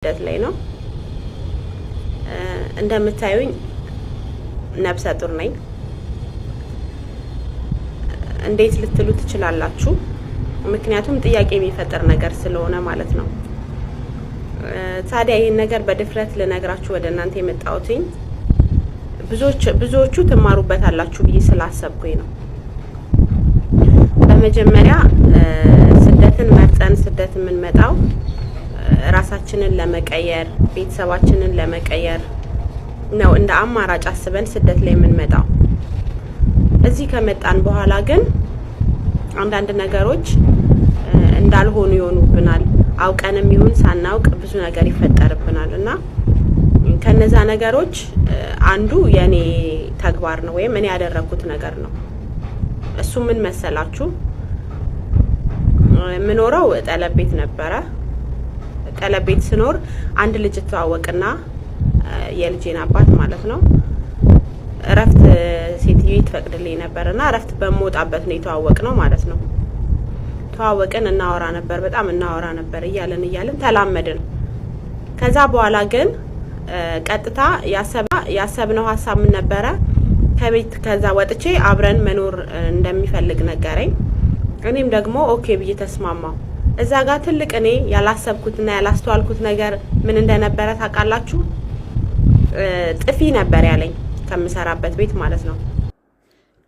ስደት ላይ ነው። እንደምታዩኝ ነፍሰ ጡር ነኝ። እንዴት ልትሉ ትችላላችሁ? ምክንያቱም ጥያቄ የሚፈጠር ነገር ስለሆነ ማለት ነው። ታዲያ ይህን ነገር በድፍረት ልነግራችሁ ወደ እናንተ የመጣሁትኝ ብዙዎቹ ትማሩበታላችሁ ብዬ ስላሰብኩኝ ነው። በመጀመሪያ ስደትን መርጠን ስደት የምንመጣው ራሳችንን ለመቀየር ቤተሰባችንን ለመቀየር ነው። እንደ አማራጭ አስበን ስደት ላይ የምንመጣው። እዚህ ከመጣን በኋላ ግን አንዳንድ ነገሮች እንዳልሆኑ ይሆኑብናል። አውቀንም ይሁን ሳናውቅ ብዙ ነገር ይፈጠርብናል እና ከነዛ ነገሮች አንዱ የኔ ተግባር ነው ወይም እኔ ያደረኩት ነገር ነው። እሱ ምን መሰላችሁ? የምኖረው ጠለብ ቤት ነበረ። ጠለብ ቤት ስኖር አንድ ልጅ ተዋወቅና የልጄን አባት ማለት ነው እረፍት ሴትዮ ትፈቅድልኝ ነበርና እረፍት በመውጣበት ነው የተዋወቅነው ማለት ነው። ተዋወቅን፣ እናወራ ነበር፣ በጣም እናወራ ነበር። እያለን ተላመድን። ከዛ በኋላ ግን ቀጥታ ያሰብነው ሀሳብ ምን ነበረ? ከቤት ከዛ ወጥቼ አብረን መኖር እንደሚፈልግ ነገረኝ። እኔም ደግሞ ኦኬ ብዬ ተስማማው። እዛ ጋር ትልቅ እኔ ያላሰብኩትና ያላስተዋልኩት ነገር ምን እንደነበረ ታውቃላችሁ? ጥፊ ነበር ያለኝ ከምሰራበት ቤት ማለት ነው።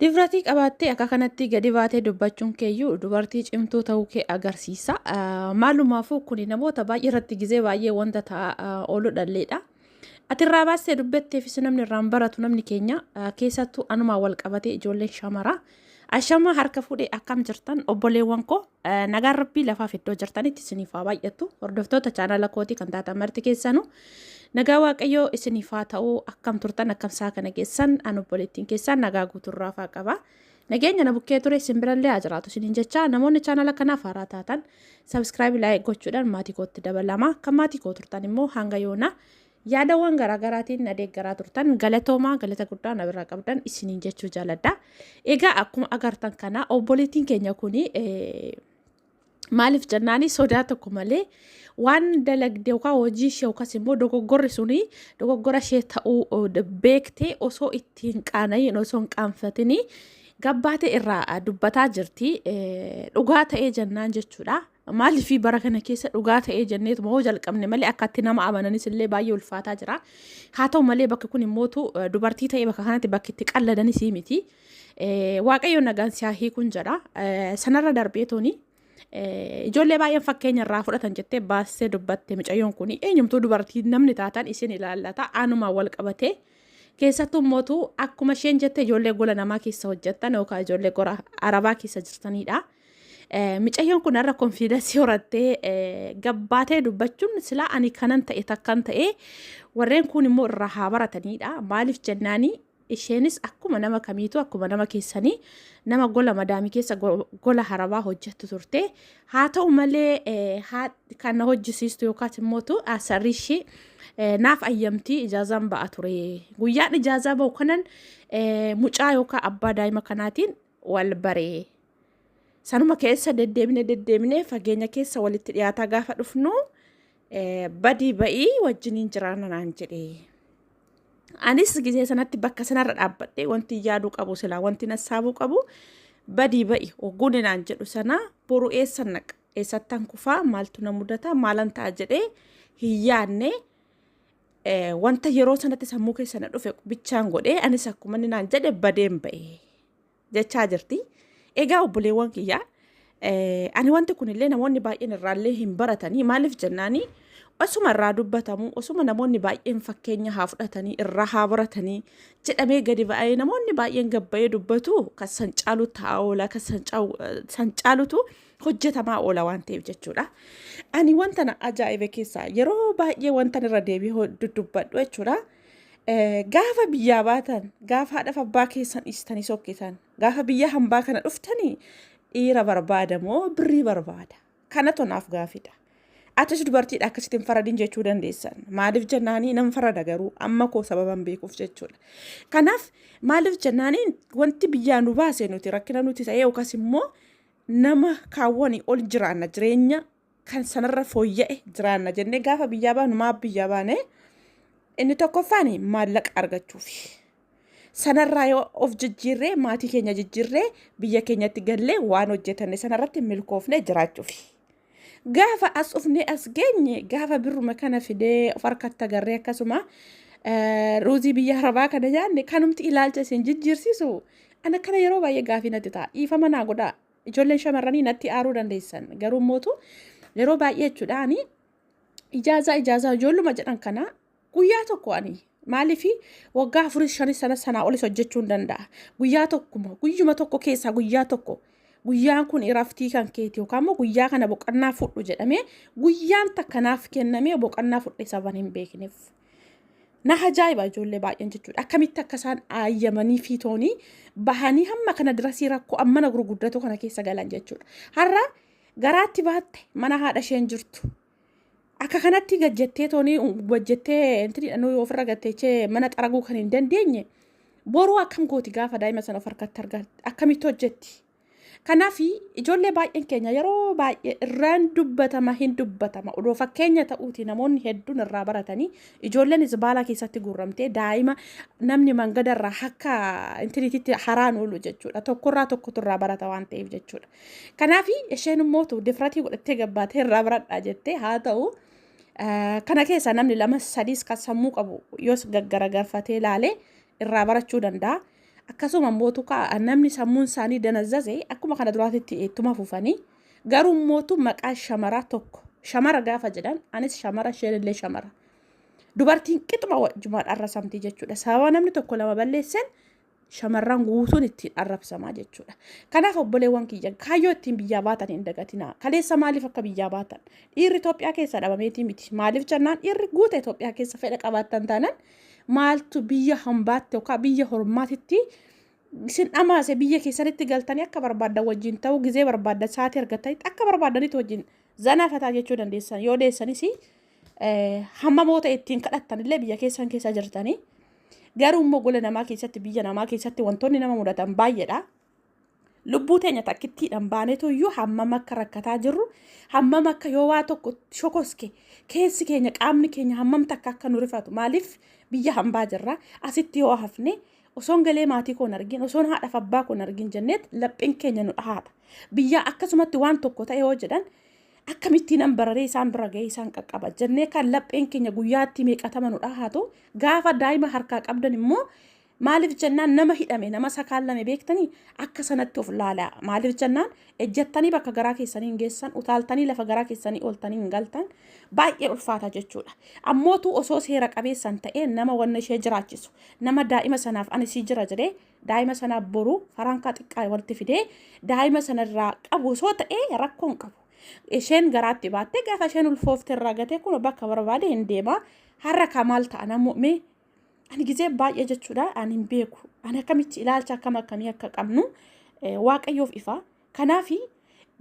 ዲፍረቲ ቀባቴ akka kanatti gadi baatee dubbachuun keeyyuu dubartii cimtuu ta'uu kee agarsiisa. Maalumaafuu kuni namoota baay'ee irratti gizee baay'ee wanta oolu dhalleedha. Ati irraa baastee dubbatteefis namni irraan baratu namni keenya keessattuu anumaa wal qabatee ijoolleen shamaraa. Ashama harka fuudhee akkam jirtan obboleewwan koo nagaan rabbii lafaaf iddoo jirtanitti isiniif haa baay'attu. Hordoftoota chaanala kootii kan taatan marti keessanuu nagaa waaqayyoo isiniif haa ta'u. Akkam turtan akkam saa kana keessan an obboleettiin keessan nagaa guuturraa faa qaba. Nageenya na bukkee ture isin birallee haa jiraatu isiniin jecha namoonni chaanala kanaaf haaraa taatan subscribe like gochuudhaan maatii kootti dabalama. Kan maatii koo turtan immoo hanga yoona yaadawwan garaagaraatiin na deeggaraa turtan galatoomaa galata guddaa na biraa qabdan isiniin jechuu jaaladha. Egaa akkuma agartan kana obboleettiin keenya kuni maaliif jennaani sodaa tokko malee waan dalagdee yookaan hojii ishee yookaas immoo dogoggorri suni dogoggora ishee ta'uu beektee osoo ittiin qaanayin osoo hin qaanfatini gabbaate irraa dubbataa jirti. Dhugaa ta'ee jennaan jechuudha. Maaliif bara kana keessa dhugaa ta'ee jenneetu moo jalqabne malee akkatti nama amananis illee baay'ee ulfaataa jira. Haa ta'u malee bakka kun immootu dubartii ta'ee bakka kanatti bakki itti qalladanis miti. Waaqayyoon nagaan siyaa hiikun jedha. Sanarra darbeetoni ijoollee baay'een fakkeenya irraa fudhatan jettee baasee dubbatte mucayyoon kun eenyumtuu dubartii namni taatan isin ilaallata anumaa wal qabatee keessattuu immootu akkuma isheen jette ijoollee gola namaa keessa hojjettan yookaan ijoollee gora arabaa keessa jirtanidha. Mucayyoon kun irra konfiidensii horattee gabbaatee dubbachuun silaa ani kanan ta'e takkan ta'e warreen kun immoo irraa haa baratanidha. Maaliif jennaani isheenis akkuma nama kamiitu akkuma nama keessanii nama gola madaamii keessa gola harabaa hojjettu turte. Haa ta'u malee kan na hojjisiistu yookaas immootu asarri ishee naaf ayyamtii ijaazaan ba'a ture. Guyyaan ijaazaa ba'u kanan mucaa yookaan abbaa daa'ima kanaatiin wal baree. Sanuma keessa deddeebine fageenya keessa walitti dhiyaataa gaafa dhufnu badii ba'ii wajjiniin jiraanna naan jedhee. Anis gisee sanatti bakka sanarra dhaabbadhee wanti yaaduu qabu silaa wanti nassaabuu qabu badii ba'i ogguun naan jedhu sana boru eessa naqa eessattan kufaa maaltu na mudata maalan ta'a jedhee hin yaadne wanta yeroo sanatti sammuu keessa na dhufe bichaan godhee anis akkuma naan jedhe badeen ba'e jechaa jirti. Egaa obboleewwan kiyyaa ani wanti kunillee namoonni baay'een irraallee hin baratanii maaliif jennaani osuma irraa dubbatamu osuma namoonni baay'een fakkeenya haa fudhatanii irraa haa baratanii jedhamee gadi ba'ee namoonni baay'een gabbayee dubbatu kan san caalu ta'a oola kan san caalutu hojjetamaa oola waan ta'eef jechuudha. Ani wanta na ajaa'ibe keessaa yeroo baay'ee wanta irra deebi'ee dubbadhu jechuudha. Gaafa biyyaa baatan gaafa haadhaaf abbaa keessan dhiistanii sokkitan gaafa biyya hambaa kana dhuftanii dhiira barbaada moo birrii barbaada kana tonaaf gaafidha. Atis dubartiidha akkasitiin faradin jechuu dandeessan maaliif jennaanii nam farada garuu amma koo sababan beekuuf jechuudha. Kanaaf maaliif jennaanii wanti biyyaa nu baase nuti rakkina nuti ta'ee yookaas immoo nama kaawwanii ol jiraanna jireenya kan sanarra fooyya'e jiraanna jennee gaafa biyyaa baanu maaf biyyaa baane inni tokkoffaan maallaqa argachuufi. Sanarraa yoo of jijjiirree maatii keenya jijjiirree biyya keenyatti gallee waan hojjetanne sanarratti milkoofnee jiraachuufi. Gaafa as ufnee as geenye gaafa birruma kana fidee of harkatti agarree akkasuma ruuzii biyya arabaa kana nyaanne kanumti ilaalcha isin jijjiirsisu ana kana yeroo baay'ee gaafii natti ta'a. Dhiifama naa godhaa. Ijoolleen shamarranii natti aaruu dandeessan garuu mootu yeroo baay'ee jechuudhaan ijaazaa ijoolluma jedhan kana guyyaa tokko ani maaliif waggaa 4-5 sanaa olis hojjechuu hin danda'a. Guyyaa tokkuma guyyuma tokko keessaa guyyaa tokko guyyaan kun iraftii kan keeti yookaan immoo guyyaa kana boqonnaa fudhu jedhamee guyyaan takkanaaf kennamee boqonnaa fudhe saban hin beekneef. Na ajaa'iba ijoollee baay'een jechuudha. Akkamitti akka isaan ayyamanii fiitoonii bahanii hamma kana dirasii rakkoo ammana gurguddatu kana keessa galan jechuudha. Har'a garaatti baatte mana haadha isheen jirtu. Akka kanatti gajjettee toonii wajjettee inti nuyi ofirra gatteechee mana xaraguu kan hin dandeenye boruu akkam gooti gaafa daa'ima sana of harkatti argatte akkamitti hojjetti. Kanaaf ijoollee baay'een keenya yeroo baay'ee irraan dubbatama hin dubbatama odoo fakkeenya ta'uuti namoonni hedduun irraa baratanii ijoolleen isbaalaa keessatti guurramtee daa'ima namni mangadarraa akka intiniititti haraan oolu jechuudha. Tokkorraa tokkotu irraa barata waan ta'eef jechuudha. Kanaaf isheen immoo difratii godhattee gabbaatee irraa baradhaa jettee haa ta'u kana keessa namni 2-3 kan sammuu qabu yoos gaggaragarfatee ilaalee irraa barachuu danda'a. Akkasuma mootu namni sammuun isaanii danazzazee akkuma kana duraatitti ittuma fufanii garuu mootu maqaa shamaraa tokko shamara gaafa jedhan anis shamara isheenillee shamara dubartiin qixuma wajjumaan arrabsamtii jechuudha. Sababa namni tokko lama balleessan shamarran guutuun ittiin arrabsamaa jechuudha. Kanaaf obboleewwan kiyya kaayyoo ittiin biyyaa baatan hin dagatinaa. Kaleessa maaliif akka biyyaa baatan dhiirri Itoophiyaa keessa dhabameetii miti maaliif jennaan dhiirri guutuu Itoophiyaa keessa fedha qabaattan taanaan maaltu biyya hambaatte yookaan biyya hormaatitti isin dhamaase biyya keessanitti galtanii akka barbaaddan wajjin ta'uu gizee barbaaddan sa'aatii argatanitti akka barbaadanitti wajjin zanaafataa jechuu dandeessan yoo deessanis hamma moota ittiin kadhattanillee biyya keessan keessa jirtanii garuu immoo gola namaa keessatti biyya namaa keessatti wantoonni nama mudatan baay'eedha. Lubbuu teenya takkittiidhaan baanetu iyyuu hammam akka rakkataa jirru hammam akka yoo waa tokko shokoske keessi keenya qaamni keenya hammam takka akka nu rifatu maaliif biyya hambaa jirra asitti yoo hafne osoon galee maatii koon argin osoon haadhaaf abbaa koon argin jenneet lapheen keenya nu dhahaadha. Biyya akkasumatti waan tokko ta'e yoo jedhan akkamittiin bararee isaan bira ga'ee isaan qaqqaba jennee kan lapheen keenya guyyaatti meeqatama nu dhahaatu gaafa daa'ima harkaa qabdan immoo maaliif jennaan nama hidhame nama sakaallame beektanii akka sanatti of laalaa maaliif jennaan ejjettanii bakka garaa keessanii hin geessan utaaltanii lafa garaa keessanii ooltanii hin galtan baay'ee ulfaata jechuudha. Ammootu osoo seera qabeessan ta'ee nama wanna ishee jiraachisu nama daa'ima sanaaf ani sii jira jedhee daa'ima sanaaf boruu farankaa xiqqaa walitti fidee daa'ima sanarraa qabu osoo ta'ee rakkoon qabu. Isheen garaatti baattee gaafa isheen ulfoofte irraa gatee kun bakka barbaade hin deema har'a kamaal ta'a namoomee ani gizee baay'ee jechuudha ani hin beeku ani akkamitti ilaalcha akkamii akka qabnu waaqayyoof ifa. Kanaaf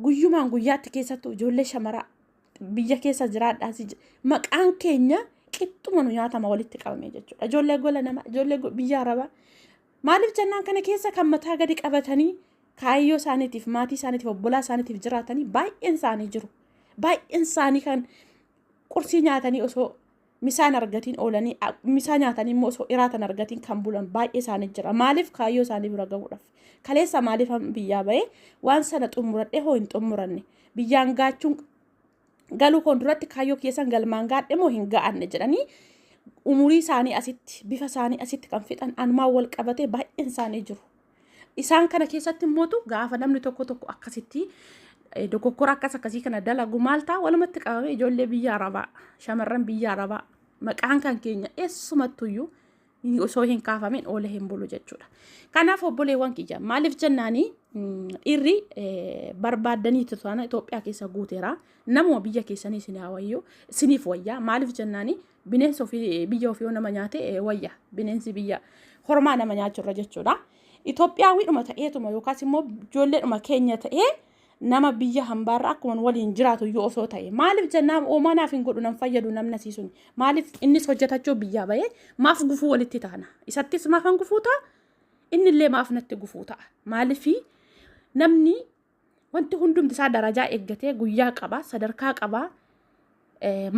guyyumaan guyyaatti keessattuu ijoollee shamaraa biyya keessa jiraadhaas maqaan keenya qixxuma nu nyaatama walitti qabame jechuudha. Ijoollee gola namaa ijoollee biyya arabaa maaliif jennaan kana keessa kan mataa gadi qabatanii kaayyoo isaaniitiif maatii isaaniitiif obbolaa isaaniitiif jiraatanii baay'een isaanii jiru. Baay'een isaanii kan qursii nyaatanii osoo misaan argatiin oolanii misaa nyaatanii immoo osoo iraatan argatiin kan bulan baay'ee isaanii jira. Maaliif kaayyoo isaanii bira gahuudhaaf kaleessa maaliif biyyaa bahee waan sana xumuradhee hoo hin xumuranne biyyaan gaachuun galuu koon duratti kaayyoo keessan galmaan gaadhe moo hin ga'anne jedhanii umurii isaanii asitti bifa isaanii asitti kan fixan anumaan wal qabatee baay'een isaanii jiru. Isaan kana keessatti immootu gaafa namni tokko akkasitti dogoggora akkasii kana dalagu maal ta'a walumatti qabame ijoollee biyya arabaa shamarran biyya arabaa maqaan kan keenya eessumattuyyuu osoo hin kaafamin oolee hin bulu jechuudha. Kanaaf obboleewwan kiyya maaliif jennaanii dhiirri barbaaddanii tusaana Itoophiyaa keessa guuteera namuma biyya keessanii isin hawayyo isiniif wayyaa maaliif jennaanii bineensa ofii biyya ofii nama nyaate wayya bineensi biyya hormaa nama nyaachurra jechuudha. Itoophiyaa wiidhuma ta'eetuma yookaas immoo ijoolleedhuma keenya ta'ee nama biyya hambaarra akkuma waliin jiraatu yoo osoo ta'e maaliif jennaan oomanaaf hin godhu nan fayyadu namni asiisuun maaliif innis hojjetachuu biyyaa bahee maaf gufuu walitti taana isattis maafan gufuu ta'a innillee maaf natti gufuu ta'a maaliif namni wanti hundumti isaa darajaa eeggatee guyyaa qaba sadarkaa qaba.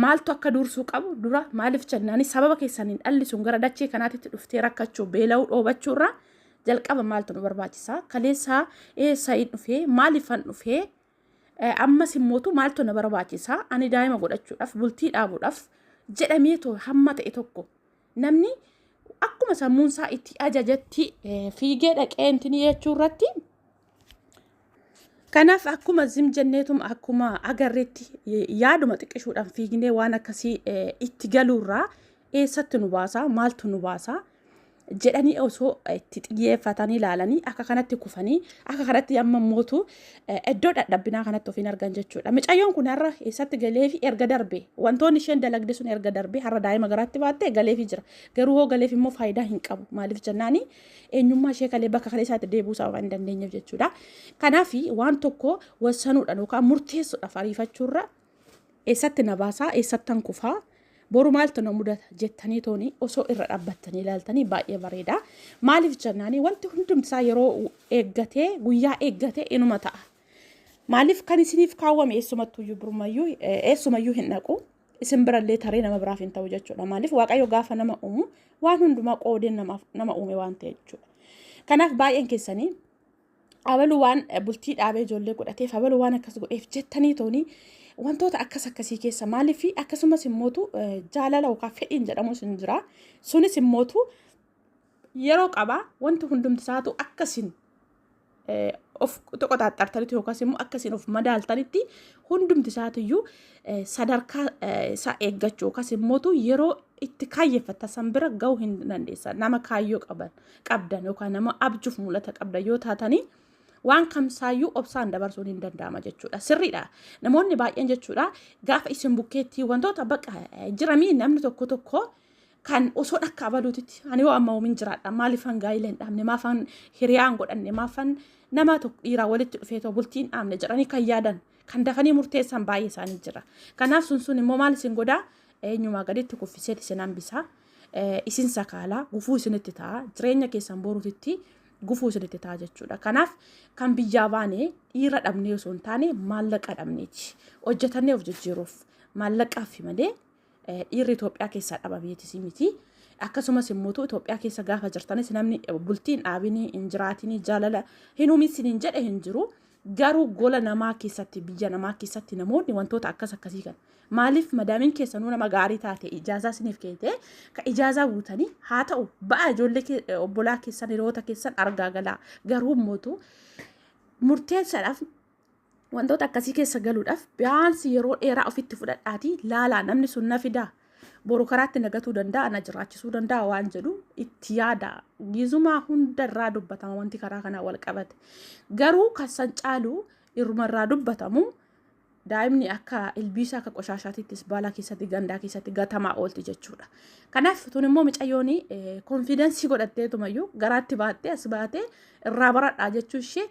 Maaltu akka dursuu qabu dura maaliif jennaani sababa keessaniin dhalli sun gara dachee kanaatitti dhuftee rakkachuu beela'uu dhoobachuu irraa jalqaba maaltu nu barbaachisa kaleessaa eessa hin dhufee maaliifan dhufee ammas immootu maaltu na barbaachisa ani daa'ima godhachuudhaaf bultii dhaabuudhaaf jedhameetoo hamma ta'e tokko namni akkuma sammuunsaa itti ajajatti fiigee dhaqee intini jechuu irratti kanaaf akkuma zim jenneetum akkuma agarreetti yaaduma xiqqishuudhaan fiignee waan akkasii itti galuurraa eessatti nu baasa maaltu nu baasa jedhanii osoo itti xiyyeeffatanii ilaalanii akka kanatti kufanii akka kanatti amma mootu iddoo dadhabbinaa kanatti ofiin argan jechuudha. Mucayyoon kun har'a eessatti galee fi erga darbe wantoonni isheen dalagde sun erga darbe har'a daa'ima garaatti baattee galee fi jira. Garuu hoo galeef immoo faayidaa hin qabu. Maaliif jennaani eenyummaa ishee kalee bakka kalee isaatti deebuu sababa hin dandeenyeef jechuudha. Kanaaf waan tokko wassanuudhaan yookaan murteessuudhaaf ariifachuurra eessatti na baasaa eessattan kufaa boru maaltu na mudata jettanii tooni osoo irra dhaabbattanii ilaaltanii baay'ee bareeda. Maaliif jennaani wanti hundumti isaa yeroo eeggatee guyyaa eeggatee inuma ta'a. Maaliif kan isiniif kaawwame eessumattuyyuu burmayyuu eessumayyuu hin dhaqu isin birallee taree nama biraaf hin ta'u jechuudha. Maaliif Waaqayyo gaafa nama uumu waan hundumaa qoodeen nama uume waan ta'e jechuudha. Kanaaf baay'een keessanii abaluu waan bultii dhaabee ijoollee godhateef abaluu waan akkas godheef jettanii tooni wantoota akkasii keessa maaliif akkasumas immootu jaalala yookaan fedhiin jedhamus hin jira. Sunis immootu yeroo qaba wanti hundumti isaatu akkasiin of qoxaaxartanitti yookaas immoo akkasiin of madaaltanitti hundumti isaatiyyuu sadarkaa isaa eeggachuu yookaas immootu yeroo itti kaayyeeffata san bira ga'uu hin dandeessan. Nama kaayyoo qabdan yookaan nama abjuuf mul'ata qabdan yoo taatanii waan kamsaayyuu obsaan dabarsuun hin danda'ama jechuudha. Sirriidha. Namoonni baay'een jechuudha gaafa isin bukkeetti wantoota bakka jiramii namni tokko kan osoo dhakka abaluutitti ani yoo amma uumin jiraadha maaliifan gaa'ila hin dhaabne maafan hiriyaan godhanne maafan nama tokko dhiiraa walitti dhufeetoo bultiin dhaabne jedhanii kan yaadan kan dafanii murteessan baay'ee isaanii jira. Kanaaf sun immoo maal isin godhaa eenyumaa gaditti kuffiseet isin hambisaa isin sakaalaa gufuu isinitti ta'a jireenya keessan boruutitti gufuu isinitti ta'a jechuudha. Kanaaf kan biyyaa baane dhiira dhabnee osoo hin taane maallaqa dhabneeti. Hojjetannee of jijjiiruuf maallaqaaf malee dhiirri Itoophiyaa keessaa dhabameetis miti. Akkasumas immoo Itoophiyaa keessa gaafa jirtanis namni bultiin dhaabinii hin jiraatinii jaalala hin uumisin hin jedhe hin jiru. Garuu gola namaa keessatti biyya namaa keessatti namoonni wantoota akkasii kan maaliif madaamiin keessanuu nama gaarii taate ijaazaa isiniif keete ka ijaazaa guutanii haa ta'u ba'a ijoollee obbolaa keessan hiriyoota keessan argaa galaa garuu mootu murteessaadhaaf wantoota akkasii keessa galuudhaaf biyaansi yeroo dheeraa ofitti fudhadhaatii laalaa namni sun na fidaa boru karaatti nagatuu danda'a na jiraachisuu danda'a waan jedhu itti yaada gizumaa hundarraa dubbatama wanti karaa kanaa wal qabate garuu kan san caalu irrumarraa dubbatamu daa'imni akka ilbiisa akka qoshaashaatittis baalaa keessatti gandaa keessatti gatamaa oolti jechuudha. Kanaaf tun immoo mucayyooni konfidensii godhatteetumayyuu garaatti baattee as baatee irraa baradhaa jechuu ishee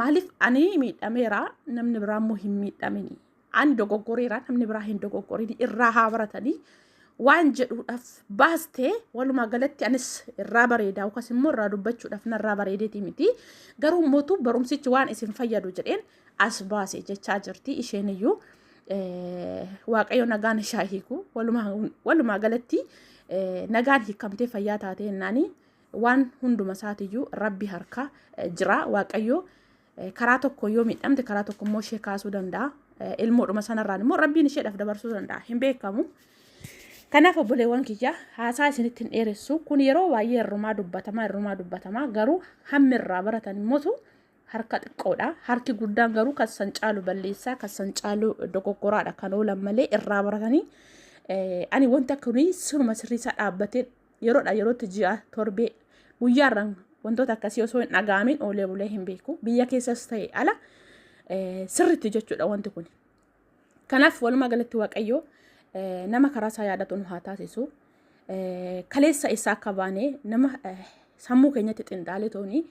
maaliif ani miidhameera namni biraa immoo hin miidhamini. Ani dogoggoreera namni biraa hin dogoggorini irraa haa baratanii waan jedhuudhaaf baastee walumaa galatti anis irraa bareedaa yookaas immoo irraa dubbachuudhaaf narraa bareedeeti miti. Garuu mootu barumsichi waan isin fayyadu jedheen as baase jechaa jirti isheen iyyuu Waaqayyo nagaan ishee hiiku walumaa galatti nagaan hiikamtee fayyaa taatee naani waan hunduma isaatiyyuu rabbi harka jira. Waaqayyo karaa tokko yoo miidhamte karaa tokko immoo ishee kaasuu danda'a. Ilmoodhuma sanarraan immoo rabbiin isheedhaaf dabarsuu danda'a hin beekamu. Kanaaf obboleewwan kiyya haasaa isinitti hin dheeressu kun yeroo baay'ee irrumaa dubbatamaa garuu hammi irraa baratan immoo harka xiqqoodha. Harki guddaan garuu kan san caalu balleessaa kan san caalu dogoggoraadha kan oolan malee irraa baratanii ani wanti akkanii sunuma sirriisaa dhaabbatee yerootti ji'a torbee guyyaarraan wantoota akkasii osoo hin dhaga'amin oolee bulee hin beeku biyya keessas ta'e ala sirriitti jechuudha wanti kun. Kanaaf walumaa galatti Waaqayyo nama karaa isaa yaadatu nu haa taasisu. Kaleessa isaa akka baane nama sammuu keenyatti xinxaalee tooni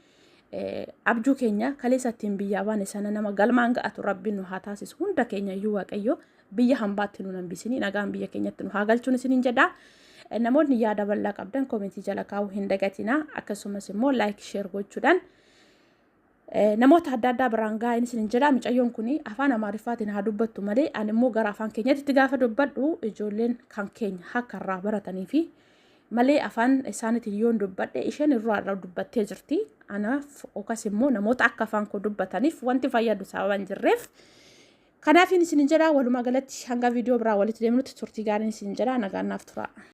abjuu keenya kaleessa ittiin biyyaa baane sana nama galmaan ga'atu rabbiin nu haa taasisu. Hunda keenya iyyuu Waaqayyo biyya hambaatti nu hambisini nagaan biyya keenyatti nu haa galchuun isiniin jedha. Namoonni yaada bal'aa qabdan koomentii jala kaa'uu hin dagatina akkasumas immoo laayik sheer gochuudhaan namoota adda addaa biraan gahaa inni isin jedha mucayyoon kuni afaan Amaariffaatiin haa dubbattu malee ani immoo gara afaan keenyatti gaafa dubbadhu ijoolleen kan keenya akka irraa baratanii fi malee afaan isaaniitiin yoon dubbadhe isheen irraa dubbattee jirti anaaf okas immoo namoota akka afaan koo dubbataniif wanti fayyadu sababaan jirreef kanaaf inni isin jedha walumaa galatti hanga viidiyoo biraa walitti deemnutti turtii gaariin isin jedha nagaannaaf tura.